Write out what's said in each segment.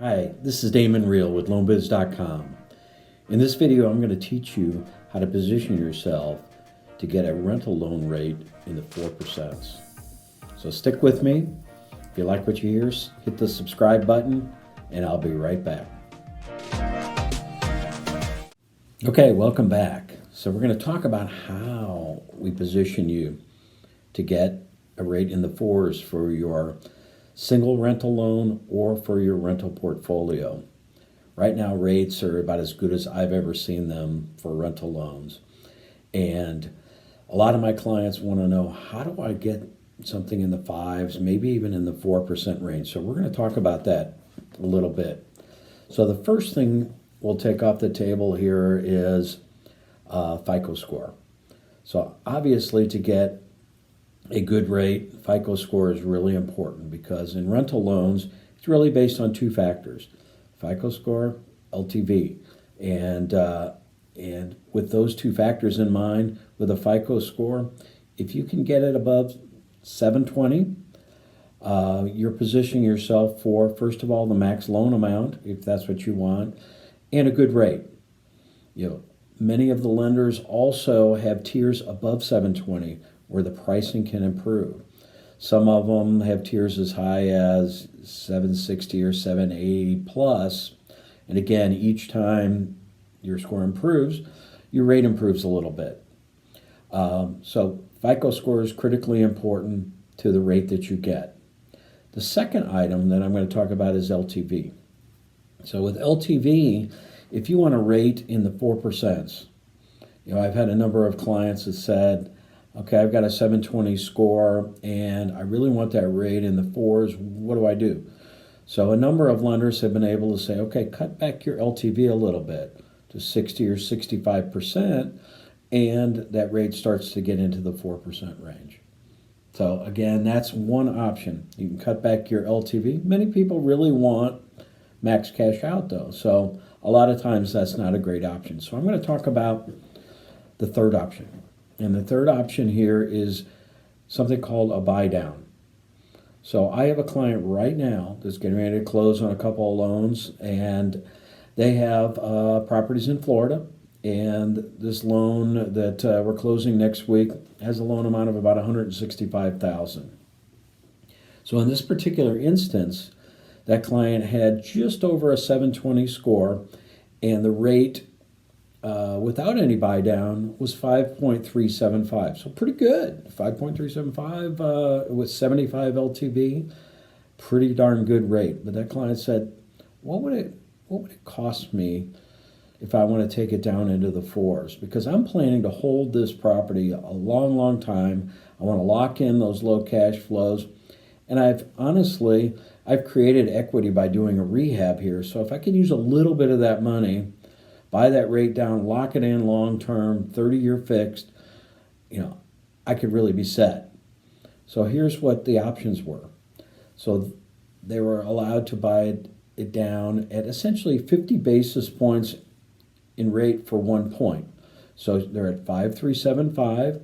Hi, this is Damon with LoanBidz.com. In this video, I'm going to teach you how to position yourself to get a rental loan rate in the 4%. So stick with me. If you like what you hear, hit the subscribe button, and I'll be right back. Okay, welcome back. So we're going to talk about how we position you to get a rate in the 4s for your single rental loan or for your rental portfolio. Right now, rates are about as good as I've ever seen them for rental loans. And a lot of my clients want to know, how do I get something in the 5s, maybe even in the 4% range? So we're going to talk about that a little bit. So the first thing we'll take off the table here is FICO score. So obviously, to get a good rate, FICO score is really important, because in rental loans, it's really based on two factors: FICO score, LTV. And with those two factors in mind, with a FICO score, if you can get it above 720, you're positioning yourself for, first of all, the max loan amount, if that's what you want, and a good rate. Many of the lenders also have tiers above 720 where the pricing can improve. Some of them have tiers as high as 760 or 780 plus. And again, each time your score improves, your rate improves a little bit. So FICO score is critically important to the rate that you get. The second item that I'm going to talk about is LTV. So with LTV, if you want a rate in the 4%, I've had a number of clients that said, okay, I've got a 720 score and I really want that rate in the 4s. What do I do? So a number of lenders have been able to say, okay, cut back your LTV a little bit to 60 or 65%, and that rate starts to get into the 4% range. So again, that's one option. You can cut back your LTV. Many people really want max cash out though. So a lot of times that's not a great option. So I'm going to talk about the third option. And the third option here is something called a buy down. So I have a client right now that's getting ready to close on a couple of loans, and they have properties in Florida. And this loan that we're closing next week has a loan amount of about $165,000. So in this particular instance, that client had just over a 720 score, and the rate without any buy down was 5.375. So pretty good. 5.375 with 75 LTV, pretty darn good rate. But that client said, what would it cost me if I want to take it down into the 4s? Because I'm planning to hold this property a long, long time. I want to lock in those low cash flows. And I've created equity by doing a rehab here. So if I can use a little bit of that money, buy that rate down, lock it in long-term, 30-year fixed, I could really be set. So here's what the options were. So they were allowed to buy it down at essentially 50 basis points in rate for 1 point. So they're at 5.375.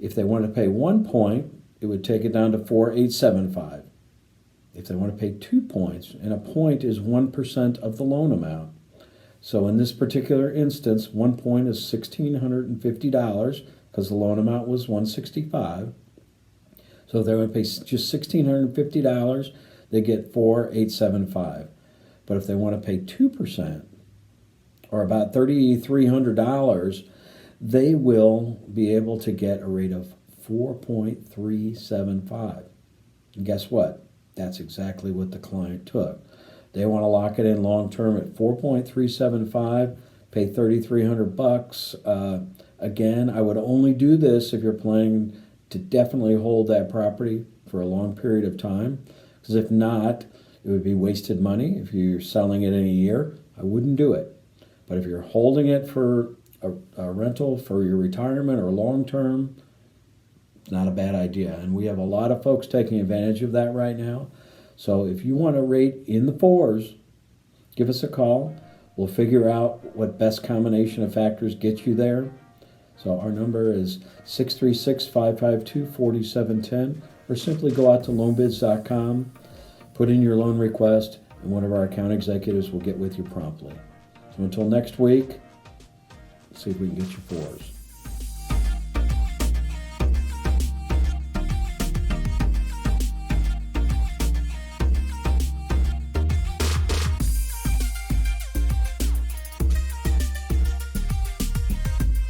If they want to pay 1 point, it would take it down to 4.875. If they want to pay 2 points, and a point is 1% of the loan amount. So in this particular instance, 1 point is $1,650 because the loan amount was $165. So if they want to pay just $1,650, they get $4,875. But if they want to pay 2%, or about $3,300, they will be able to get a rate of 4.375. And guess what? That's exactly what the client took. They want to lock it in long term at 4.375, pay $3,300. Again, I would only do this if you're planning to definitely hold that property for a long period of time. Because if not, it would be wasted money. If you're selling it in a year, I wouldn't do it. But if you're holding it for a rental for your retirement or long term, it's not a bad idea. And we have a lot of folks taking advantage of that right now. So if you want a rate in the 4s, give us a call. We'll figure out what best combination of factors get you there. So our number is 636-552-4710, or simply go out to LoanBidz.com, put in your loan request, and one of our account executives will get with you promptly. So until next week, see if we can get you 4's.